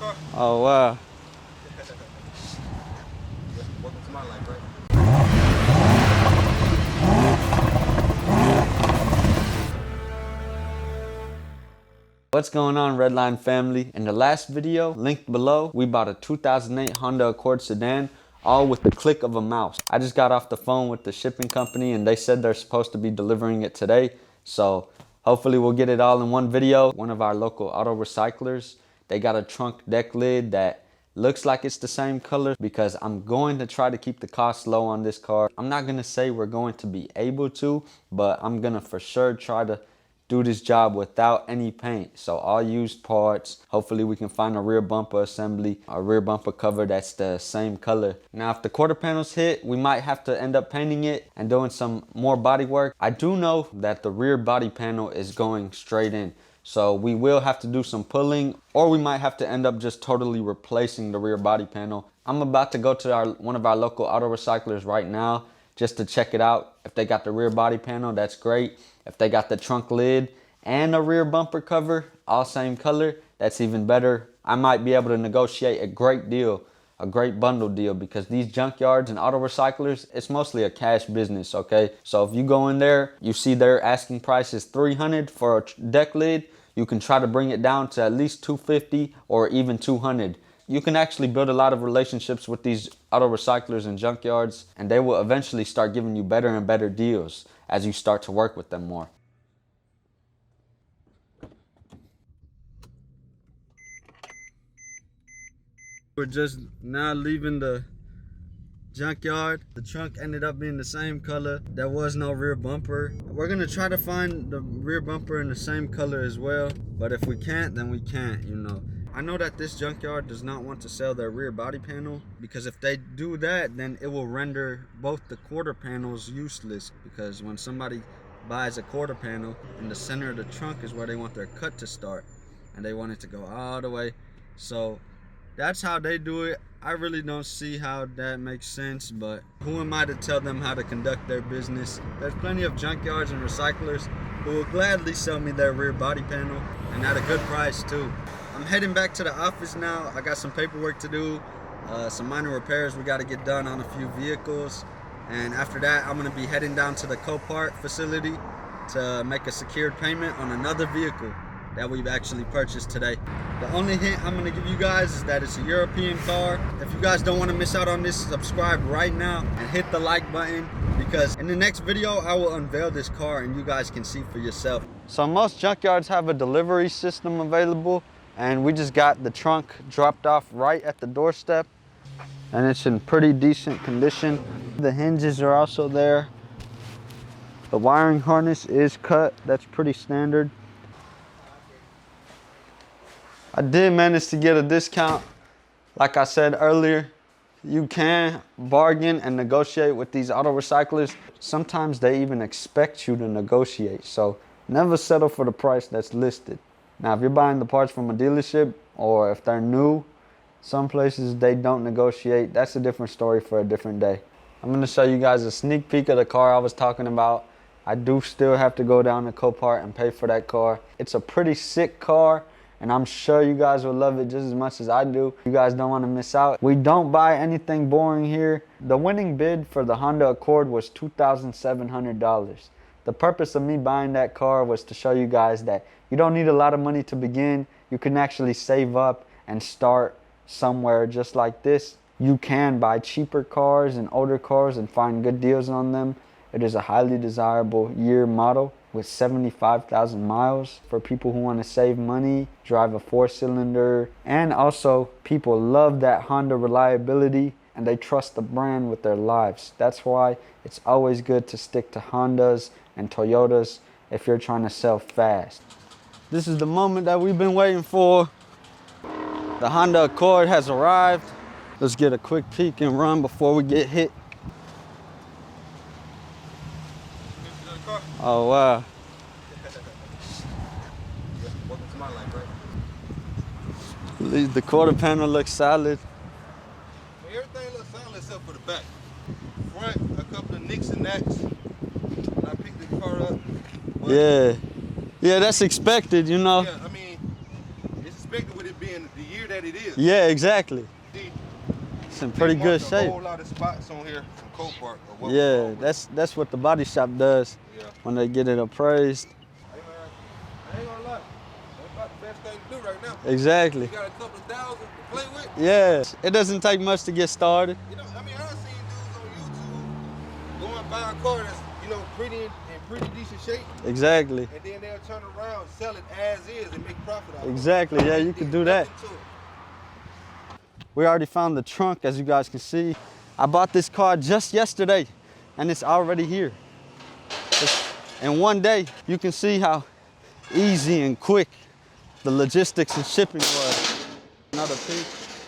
car? Oh, wow. Welcome to my life, right? What's going on, Redline family? In the last video, linked below, we bought a 2008 Honda Accord sedan, all with the click of a mouse. I just got off the phone with the shipping company and they said they're supposed to be delivering it today. So hopefully we'll get it all in one video. One of our local auto recyclers, they got a trunk deck lid that looks like it's the same color because I'm going to try to keep the cost low on this car. I'm not gonna say we're going to be able to, but I'm gonna for sure try to do this job without any paint. So all used parts. Hopefully we can find a rear bumper assembly, a rear bumper cover that's the same color. Now if the quarter panels hit, we might have to end up painting it and doing some more body work. I do know that the rear body panel is going straight in, so we will have to do some pulling, or we might have to end up just totally replacing the rear body panel. I'm about to go to one of our local auto recyclers right now just to check it out. If they got the rear body panel, that's great. If they got the trunk lid and a rear bumper cover, all same color, that's even better. I might be able to negotiate a great deal, a great bundle deal, because these junkyards and auto recyclers, it's mostly a cash business, okay? So if you go in there, you see their asking price is $300 for a deck lid, you can try to bring it down to at least $250 or even $200. You can actually build a lot of relationships with these auto recyclers and junkyards, and they will eventually start giving you better and better deals as you start to work with them more. We're just now leaving the junkyard. The trunk ended up being the same color. There was no rear bumper. We're gonna try to find the rear bumper in the same color as well, but if we can't, then we can't, you know. I know that this junkyard does not want to sell their rear body panel, because if they do that, then it will render both the quarter panels useless, because when somebody buys a quarter panel, in the center of the trunk is where they want their cut to start, and they want it to go all the way. So that's how they do it. I really don't see how that makes sense, but who am I to tell them how to conduct their business? There's plenty of junkyards and recyclers who will gladly sell me their rear body panel, and at a good price too. I'm heading back to the office now. I got some paperwork to do, some minor repairs we got to get done on a few vehicles, and after that I'm going to be heading down to the Copart facility to make a secured payment on another vehicle that we've actually purchased today. The only hint I'm going to give you guys is that it's a European car. If you guys don't want to miss out on this, subscribe right now and hit the like button, because in the next video I will unveil this car and you guys can see for yourself. So most junkyards have a delivery system available, and we just got the trunk dropped off right at the doorstep, and it's in pretty decent condition. The hinges are also there. The wiring harness is cut. That's pretty standard. I did manage to get a discount. Like I said earlier, you can bargain and negotiate with these auto recyclers. Sometimes they even expect you to negotiate, so never settle for the price that's listed. Now, if you're buying the parts from a dealership, or if they're new, some places they don't negotiate. That's a different story for a different day. I'm going to show you guys a sneak peek of the car I was talking about. I do still have to go down to Copart and pay for that car. It's a pretty sick car, and I'm sure you guys will love it just as much as I do. You guys don't want to miss out. We don't buy anything boring here. The winning bid for the Honda Accord was $2,700. The purpose of me buying that car was to show you guys that you don't need a lot of money to begin. You can actually save up and start somewhere just like this. You can buy cheaper cars and older cars and find good deals on them. It is a highly desirable year model with 75,000 miles for people who want to save money, drive a 4-cylinder, and also people love that Honda reliability and they trust the brand with their lives. That's why it's always good to stick to Hondas and Toyotas if you're trying to sell fast. This is the moment that we've been waiting for. The Honda Accord has arrived. Let's get a quick peek and run before we get hit. Oh, wow. Welcome to my life, right? At least the quarter panel looks solid. Everything looks solid except for the back. Front, a couple of nicks and knacks. When I picked the car up. Yeah. Yeah, that's expected, you know. Yeah, I mean, it's expected with it being the year that it is. Yeah, exactly. See, It's in pretty good A shape. whole lot of spots on here from Copart. Yeah, that's what the body shop does when they get it appraised. Hey man, I ain't gonna lie. That's about the best thing to do right now. Exactly. You got a couple of thousand to play with. Yes, it doesn't take much to get started. You know, I mean, I've seen dudes on YouTube go and buy a car that's, you know, in pretty decent shape. Exactly. And then they'll turn around, sell it as is, and make profit out of it. Exactly, yeah, you could do that. We already found the trunk, as you guys can see. I bought this car just yesterday, and it's already here. In one day, you can see how easy and quick the logistics and shipping was. Another piece.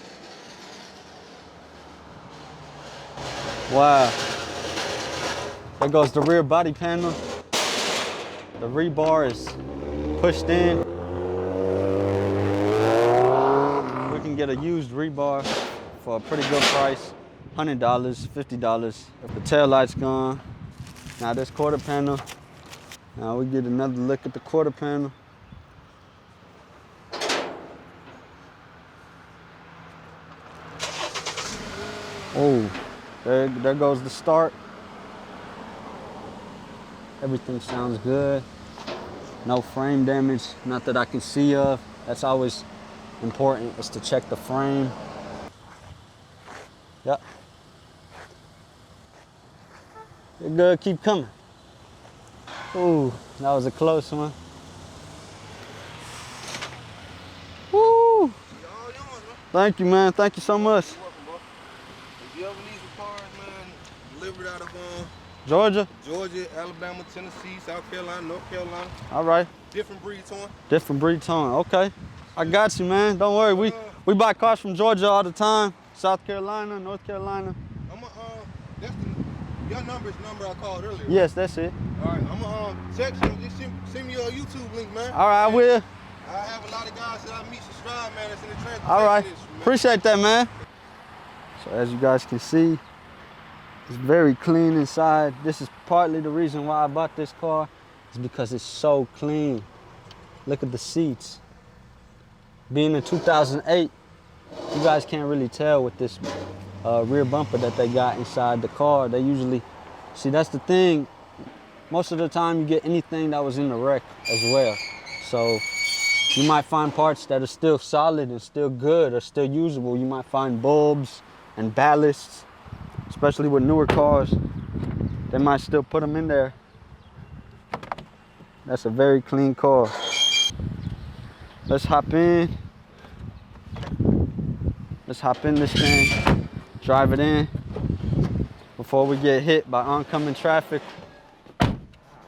Wow. There goes the rear body panel. The rebar is pushed in. We can get a used rebar for a pretty good price. $100, $50. The tail light's gone. Now this quarter panel. Now we get another look at the quarter panel. Oh, there goes the start. Everything sounds good. No frame damage, not that I can see of. That's always important, is to check the frame. Yep. You're good, keep coming. Ooh, that was a close one. Woo! Thank you, man. Thank you so much. You're welcome, bro. If you ever need some cars, man, delivered out of Georgia? Georgia, Alabama, Tennessee, South Carolina, North Carolina. All right. Different breed torn. Different breed tone. Okay. I got you, man. Don't worry. We buy cars from Georgia all the time. South Carolina, North Carolina. That's your number's number I called earlier. Yes, that's it. All right, I'm gonna text you. Just send me your YouTube link, man. All right, I will. I have a lot of guys that I meet subscribe, man. That's in the transportation All right. industry, man. Appreciate that, man. So as you guys can see, it's very clean inside. This is partly the reason why I bought this car, is because it's so clean. Look at the seats. Being in 2008, you guys can't really tell with this rear bumper that they got inside the car. They usually, see, that's the thing. Most of the time you get anything that was in the wreck as well. So you might find parts that are still solid and still good or still usable. You might find bulbs and ballasts, especially with newer cars. They might still put them in there. That's a very clean car. Let's hop in. Let's hop in this thing, drive it in before we get hit by oncoming traffic.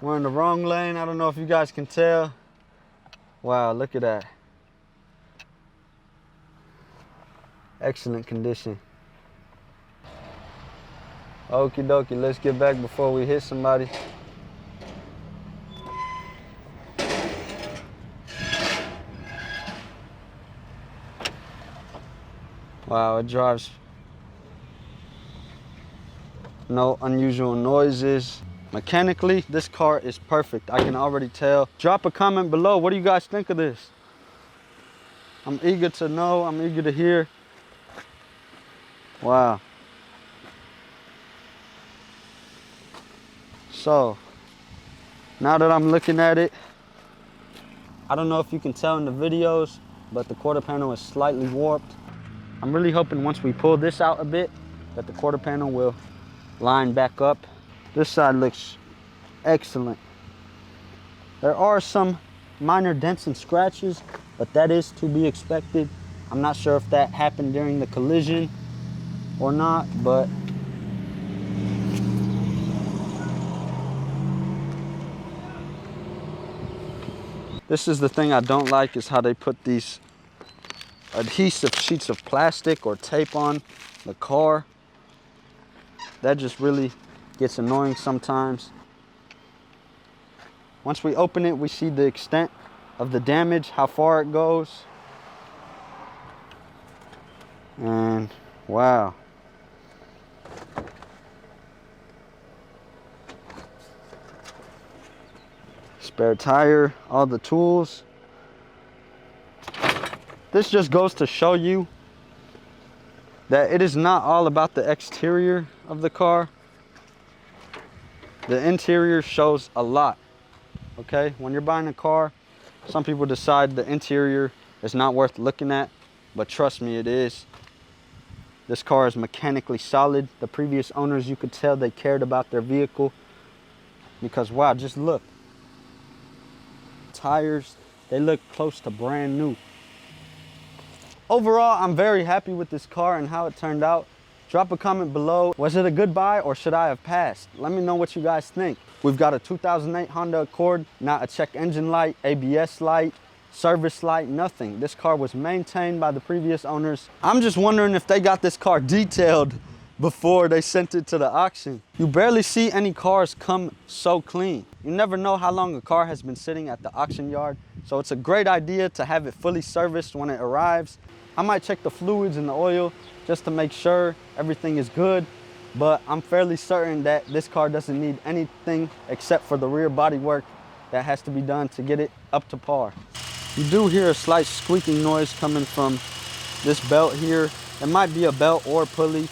We're in the wrong lane. I don't know if you guys can tell. Wow, look at that. Excellent condition. Okie dokie, let's get back before we hit somebody. Wow, it drives. No unusual noises. Mechanically, this car is perfect. I can already tell. Drop a comment below. What do you guys think of this? I'm eager to know. I'm eager to hear. Wow. So, now that I'm looking at it, I don't know if you can tell in the videos, but the quarter panel is slightly warped. I'm really hoping once we pull this out a bit, that the quarter panel will line back up. This side looks excellent. There are some minor dents and scratches, but that is to be expected. I'm not sure if that happened during the collision or not, but this is the thing I don't like, is how they put these adhesive sheets of plastic or tape on the car. That just really gets annoying sometimes. Once we open it, we see the extent of the damage, how far it goes. And wow. Spare tire, all the tools. This just goes to show you that it is not all about the exterior of the car. The interior shows a lot, okay? When you're buying a car, some people decide the interior is not worth looking at, but trust me, it is. This car is mechanically solid. The previous owners, you could tell they cared about their vehicle because, wow, just look. Tires, they look close to brand new. Overall, I'm very happy with this car and how it turned out. Drop a comment below. Was it a good buy or should I have passed? Let me know what you guys think. We've got a 2008 Honda Accord, not a check engine light, ABS light, service light, nothing. This car was maintained by the previous owners. I'm just wondering if they got this car detailed before they sent it to the auction. You barely see any cars come so clean. You never know how long a car has been sitting at the auction yard, so it's a great idea to have it fully serviced when it arrives. I might check the fluids and the oil just to make sure everything is good, but I'm fairly certain that this car doesn't need anything except for the rear body work that has to be done to get it up to par. You do hear a slight squeaking noise coming from this belt here. It might be a belt or pulley.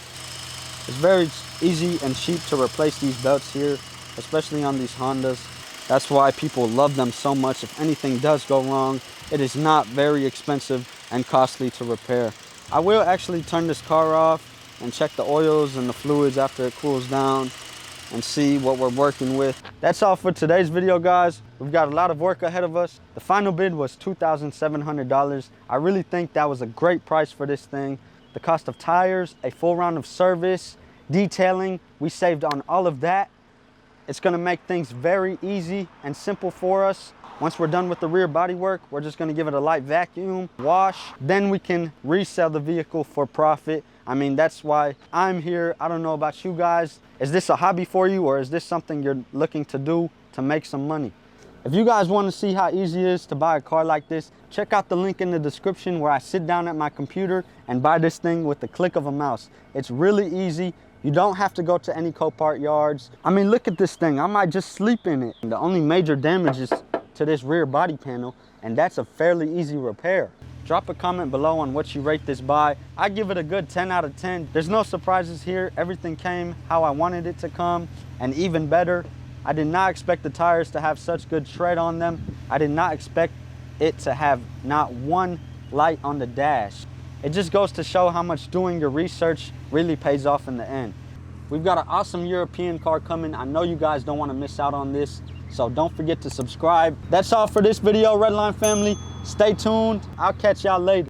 It's very easy and cheap to replace these belts here, especially on these Hondas. That's why people love them so much. If anything does go wrong, it is not very expensive and costly to repair. I will actually turn this car off and check the oils and the fluids after it cools down and see what we're working with. That's all for today's video, guys. We've got a lot of work ahead of us. The final bid was $2,700. I really think that was a great price for this thing. The cost of tires, a full round of service, detailing, we saved on all of that. It's gonna make things very easy and simple for us. Once we're done with the rear body work, we're just gonna give it a light vacuum, wash, then we can resell the vehicle for profit. I mean, that's why I'm here. I don't know about you guys. Is this a hobby for you, or is this something you're looking to do to make some money? If you guys want to see how easy it is to buy a car like this, check out the link in the description where I sit down at my computer and buy this thing with the click of a mouse. It's really easy. You don't have to go to any Copart yards. I mean, look at this thing. I might just sleep in it. The only major damage is to this rear body panel, and that's a fairly easy repair. Drop a comment below on what you rate this buy. I give it a good 10 out of 10. There's no surprises here. Everything came how I wanted it to come, and even better. I did not expect the tires to have such good tread on them. I did not expect it to have not one light on the dash. It just goes to show how much doing your research really pays off in the end. We've got an awesome European car coming. I know you guys don't want to miss out on this, so don't forget to subscribe. That's all for this video, Redline family. Stay tuned. I'll catch y'all later.